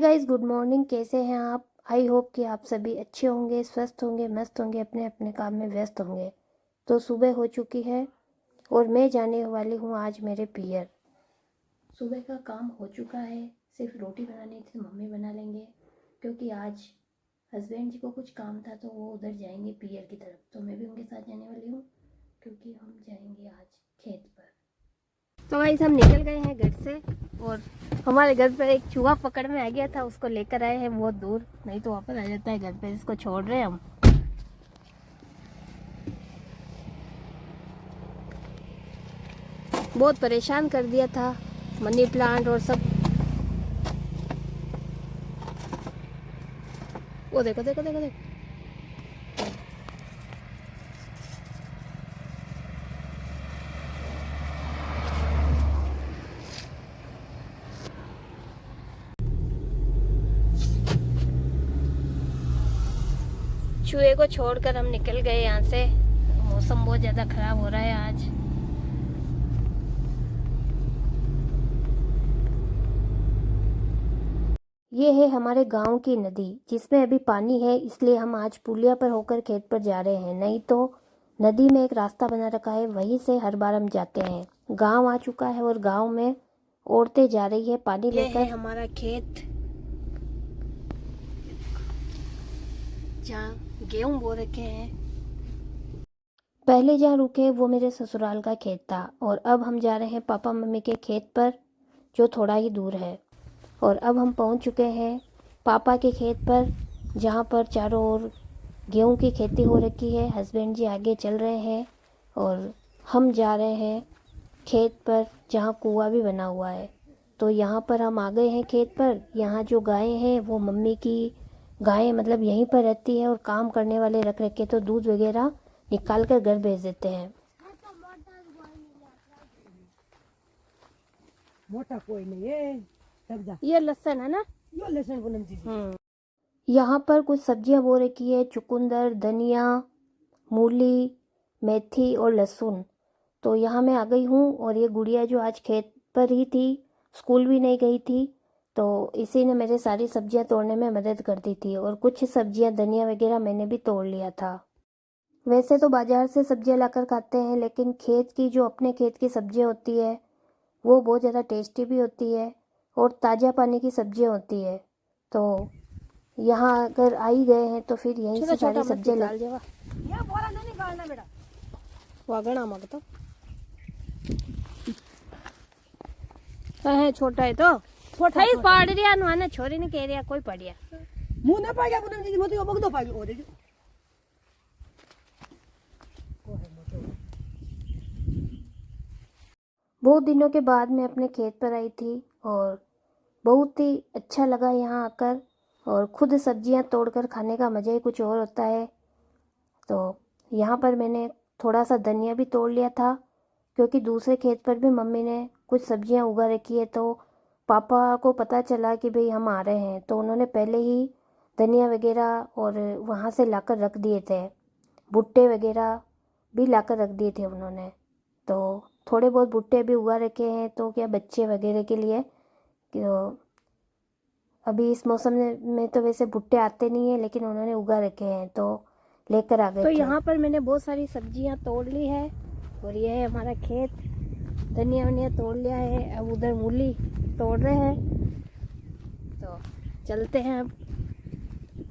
Guys, good morning. कैसे हैं आप? आई होप कि आप सभी अच्छे होंगे, स्वस्थ होंगे, मस्त होंगे, अपने अपने काम में व्यस्त होंगे। तो सुबह हो चुकी है और मैं जाने वाली हूँ आज मेरे पियर। सुबह का काम हो चुका है, सिर्फ रोटी बनानी थी, मम्मी बना लेंगे क्योंकि आज हस्बैंड जी को कुछ काम था तो वो उधर जाएंगे पियर की तरफ। तो मैं भी उनके साथ जाने वाली हूँ क्योंकि हम जाएंगे आज खेत पर। तो गाइस, हम निकल गए हैं घर से और हमारे घर पर एक चूहा पकड़ में आ गया था, उसको लेकर आए हैं बहुत दूर, नहीं तो वापस आ जाता है घर पे। इसको छोड़ रहे हैं हम। बहुत परेशान कर दिया था मनी प्लांट और सब। वो देखो देखो देखो देखो। चूहे को छोड़कर हम निकल गए यहाँ से। मौसम बहुत ज़्यादा खराब हो रहा है आज। ये है हमारे गांव की नदी जिसमें अभी पानी है, इसलिए हम आज पुलिया पर होकर खेत पर जा रहे हैं। नहीं तो नदी में एक रास्ता बना रखा है, वहीं से हर बार हम जाते हैं। गांव आ चुका है और गांव में औरतें जा रही है पानी लेकर। ये है हमारा खेत जहाँ गेहूं बो रखे हैं। पहले जहाँ रुके वो मेरे ससुराल का खेत था और अब हम जा रहे हैं पापा मम्मी के खेत पर, जो थोड़ा ही दूर है। और अब हम पहुंच चुके हैं पापा के खेत पर, जहाँ पर चारों ओर गेहूं की खेती हो रखी है। हस्बैंड जी आगे चल रहे हैं और हम जा रहे हैं खेत पर, जहाँ कुआं भी बना हुआ है। तो यहाँ पर हम आ गए हैं खेत पर। यहाँ जो गायें हैं वो मम्मी की गायें, मतलब यहीं पर रहती है और काम करने वाले रख रखे तो दूध वगैरह निकाल कर घर भेज देते हैं। मोटा कोई नहीं है, सब जा। ये लहसुन है ना? यो लहसुन पूनम जी। यहाँ पर कुछ सब्जियां बो रखी है, चुकंदर, धनिया, मूली, मेथी और लहसुन। तो यहाँ मैं आ गई हूँ और ये गुड़िया जो आज खेत पर ही थी, स्कूल भी नहीं गई थी, तो इसी ने मेरे सारी सब्जियां तोड़ने में मदद कर दी थी। और कुछ सब्जियां, धनिया वगैरह मैंने भी तोड़ लिया था। वैसे तो बाजार से सब्जियां लाकर खाते हैं, लेकिन खेत की जो अपने खेत की सब्जियां होती है वो बहुत ज़्यादा टेस्टी भी होती है और ताज़ा पानी की सब्जियां होती है। तो यहाँ अगर आ ही गए हैं तो फिर यहीं से सारी सब्जियां ले। ये बोरा नहीं निकालना बेटा। वागना मग तो है, छोटा है तो छोटा थई पाड़ रिया नुआने छोरी ने कह रिया कोई पड़िया मुंह ना पाया पूनम जी, मोती को बगदो पाई ओ देखो। बहुत दिनों के बाद मैं अपने खेत पर आई थी और बहुत ही अच्छा लगा यहाँ आकर। और खुद सब्जियाँ तोड़कर खाने का मज़ा ही कुछ और होता है। तो यहाँ पर मैंने थोड़ा सा धनिया भी तोड़ लिया था, क्योंकि दूसरे खेत पर भी मम्मी ने कुछ सब्जियाँ उगा रखी है। तो पापा को पता चला कि भाई हम आ रहे हैं, तो उन्होंने पहले ही धनिया वगैरह और वहाँ से लाकर रख दिए थे। भुट्टे वगैरह भी लाकर रख दिए थे उन्होंने। तो थोड़े बहुत भुट्टे भी उगा रखे हैं, तो क्या बच्चे वगैरह के लिए। अभी इस मौसम में तो वैसे भुट्टे आते नहीं है, लेकिन उन्होंने उगा रखे हैं तो लेकर आ गए। तो यहाँ पर मैंने बहुत सारी सब्जियाँ तोड़ ली है और ये है हमारा खेत। धनिया वनिया तोड़ लिया है, अब उधर मूली तोड़ रहे हैं। तो चलते हैं अब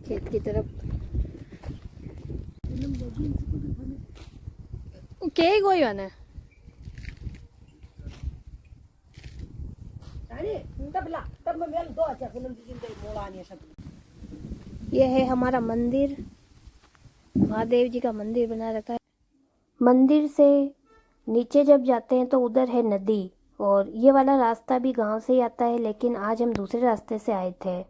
खेत की तरफ। के कोई बने तब मैं मेल दो अच्छा पूनम जी जिंदे मोला नहीं सब। यह है हमारा मंदिर, महादेव जी का मंदिर बना रखा है। मंदिर से नीचे जब जाते हैं तो उधर है नदी, और ये वाला रास्ता भी गांव से ही आता है, लेकिन आज हम दूसरे रास्ते से आए थे।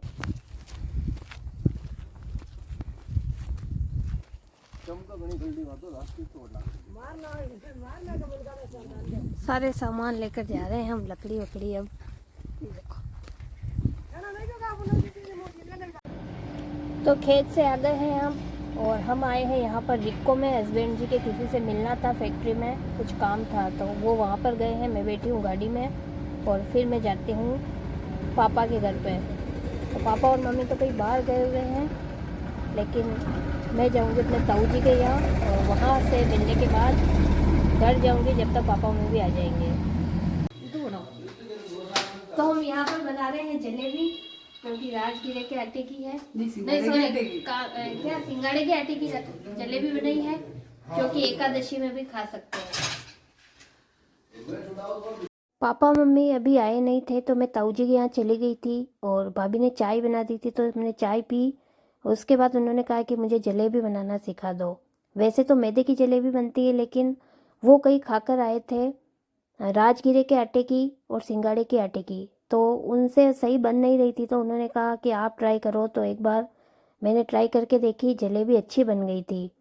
सारे सामान लेकर जा रहे हैं हम, लकड़ी वकड़ी। अब तो खेत से आ गए हैं हम और हम आए हैं यहाँ पर रिक्को में। हस्बैंड जी के किसी से मिलना था, फैक्ट्री में कुछ काम था, तो वो वहाँ पर गए हैं। मैं बैठी हूँ गाड़ी में और फिर मैं जाती हूँ पापा के घर पे। तो पापा और मम्मी तो कहीं बाहर गए हुए हैं, लेकिन मैं जाऊंगी अपने ताऊ जी के यहाँ और वहाँ से मिलने के बाद घर जाऊंगी जब तक पापा मम्मी भी आ जाएंगे। तो हम यहाँ पर बना रहे हैं जलेबी, क्योंकि राजगीरे के आटे की है, नहीं सॉरी क्या सिंगाड़े के आटे की जलेबी बनाई है, क्योंकि एकादशी में भी खा सकते हैं। पापा मम्मी अभी आए नहीं थे तो मैं ताऊ जी के यहाँ चली गई थी और भाभी ने चाय बना दी थी, तो मैंने चाय पी। उसके बाद उन्होंने कहा कि मुझे जलेबी बनाना सिखा दो। वैसे तो मैदे की जलेबी बनती है, लेकिन वो कहीं खाकर आए थे राजगीरे के आटे की और सिंगाड़े के आटे की, तो उनसे सही बन नहीं रही थी। तो उन्होंने कहा कि आप ट्राई करो, तो एक बार मैंने ट्राई करके देखी, जलेबी अच्छी बन गई थी।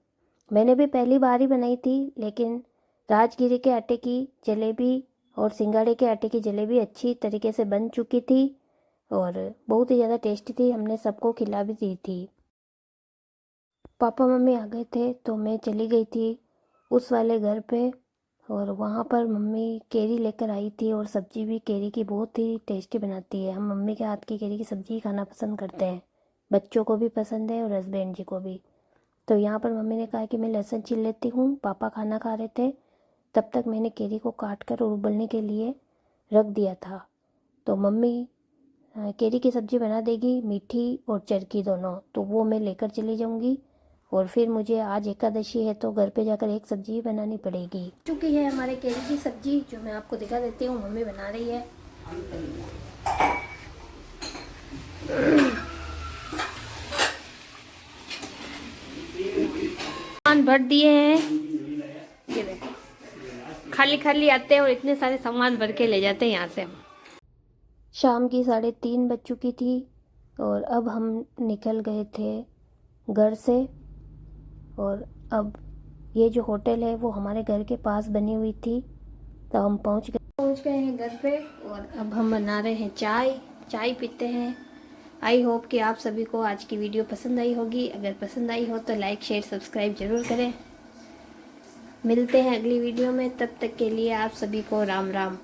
मैंने भी पहली बार ही बनाई थी, लेकिन राजगीरे के आटे की जलेबी और सिंगाड़े के आटे की जलेबी अच्छी तरीके से बन चुकी थी और बहुत ही ज़्यादा टेस्टी थी। हमने सबको खिला भी दी थी। पापा मम्मी आ गए थे तो मैं चली गई थी उस वाले घर पे, और वहाँ पर मम्मी केरी लेकर आई थी और सब्ज़ी भी केरी की बहुत ही टेस्टी बनाती है। हम मम्मी के हाथ की केरी की सब्ज़ी खाना पसंद करते हैं, बच्चों को भी पसंद है और हस्बैंड जी को भी। तो यहाँ पर मम्मी ने कहा कि मैं लहसुन छील लेती हूँ। पापा खाना खा रहे थे, तब तक मैंने केरी को काट कर और उबलने के लिए रख दिया था। तो मम्मी केरी की सब्ज़ी बना देगी, मीठी और चरखी दोनों, तो वो मैं लेकर चली जाऊँगी। और फिर मुझे आज एकादशी है तो घर पे जाकर एक सब्ज़ी ही बनानी पड़ेगी। चुकी है हमारे केरी की सब्ज़ी, जो मैं आपको दिखा देती हूँ, मम्मी बना रही है। सामान भर दिए हैं, ये देखो खाली खाली आते हैं और इतने सारे सामान भर के ले जाते हैं यहाँ से हम। शाम की 3:30 बज चुकी थी और अब हम निकल गए थे घर से। और अब ये जो होटल है वो हमारे घर के पास बनी हुई थी, तो हम पहुंच गए हैं घर पे। और अब हम बना रहे हैं चाय पीते हैं। आई होप कि आप सभी को आज की वीडियो पसंद आई होगी। अगर पसंद आई हो तो लाइक शेयर सब्सक्राइब ज़रूर करें। मिलते हैं अगली वीडियो में, तब तक के लिए आप सभी को राम राम।